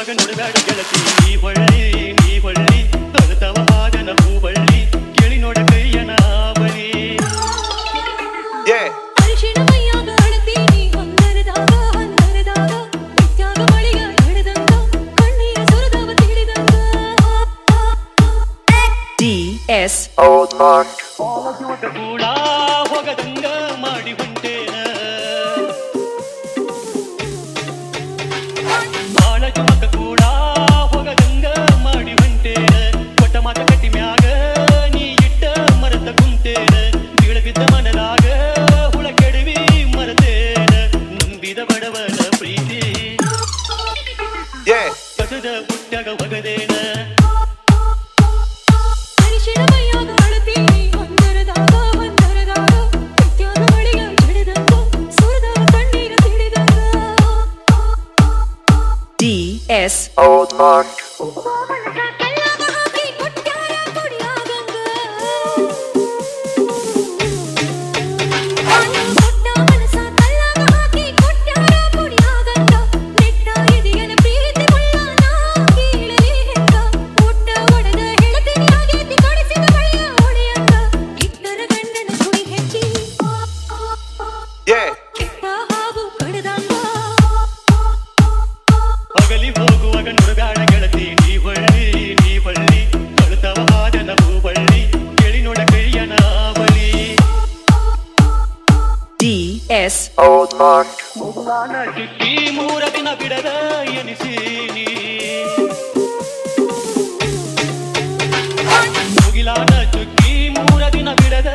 ಹೋಗುವಾಗ ನೋಡಬೇಡ ಗೆಳತಿ ನೀ ಹೊಳ್ಳಿ ತೊಳೆತವ ಹಾದನ ಹೂಬಳ್ಳಿ ಕೇಳಿ ನೋಡ ಕೈಯನ ಬಳಿ DS Old Mark ಕೂಡ ಹೋಗದಂಗ ಮಾಡಿ ಹೊಂಟೇನ ಬಾಳ ಜುಮಕ ಕೂಡ ಹೋಗದಂಗ ಮಾಡಿ ಹೊಂಟೇನ ಕೊಟ್ಟ ಮಾತ ಕಟ್ಟಿ ಮ್ಯಾಗ ನೀ ಇಟ್ಟ ಮರತ ಕುಂತೇನ ಬೀಳ ಬಿದ್ದ ಮನದಾಗ ಹುಳ ಕೆಡವಿ ಮರತೇನ ನಂಬಿದ ಬಡವನ ಪ್ರೀತಿ ಕಸದ ಪುಟ್ಟಾಗ ಹೊಗದೇನ DS Old Mark ಅಗಲಿ ಹೋಗುವಾಗ ನೋಡಬೇಡ ಗೆಳತಿ ನೀ ಹೊಳ್ಳಿ ತೊಳೆತವ ಹಾದನ ಹೂಬಳ್ಳಿ ಕೇಳಿ ನೋಡ ಕೈಯನ ಬಳಿ DS Old Mark ಚುಟ್ಟಿ 3 ದಿನ ಬಿಡದ ಎನಿಸೀನಿ ಮುಗಿಲಾನ ಚುಟ್ಟಿ 3 ದಿನ ಬಿಡದ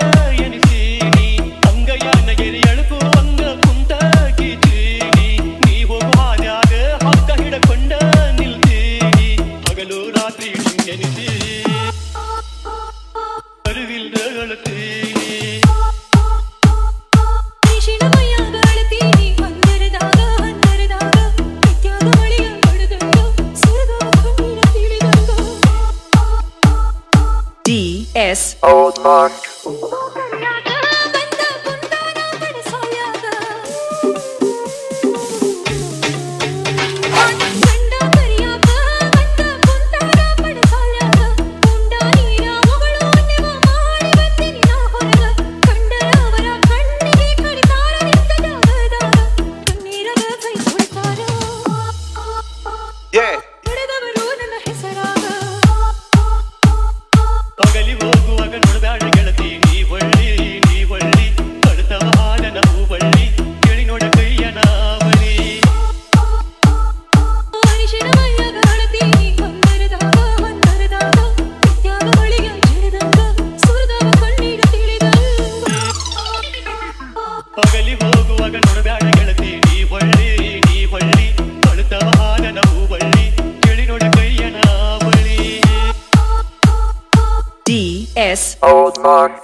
ಎನಿಸೀನಿ ಅಂಗಯ್ಯನ ಗೆರೆ ಎಳುಕು ಅಂಗ ಕುಂತ ಕೀಚೀನಿ ನೀ ಹೋಗು ಹಾದ್ಯಾಗ ಹಕ್ಕ ಹಿಡಕೊಂಡ ನಿಲ್ತೀನಿ ಹಗಲು ರಾತ್ರಿ ನೆನೆಸಿ ಅರಿವಿಲ್ದ ಅಳತೀನಿ DS Old Mark ಅಗಲಿ ಹೋಗುವಾಗ ನೋಡಬೇಡ ಗೆಳತಿ ನೀ ಹೊಳ್ಳಿ ತೊಳೆತವ ಹಾದನ ಹೂಬಳ್ಳಿ ಕೇಳಿ ನೋಡ ಕೈಯನ ಬಳಿ ಅಗಲಿ ಹೋಗುವಾಗ ನೋಡಬೇಡ ಗೆಳತಿ ನೀ ಹೊಳ್ಳಿ ತೊಳೆತವ ಹಾದನ ಹೂಬಳ್ಳಿ ಕೇಳಿ ನೋಡ ಕೈಯನ ಬಳಿ DS Old Mark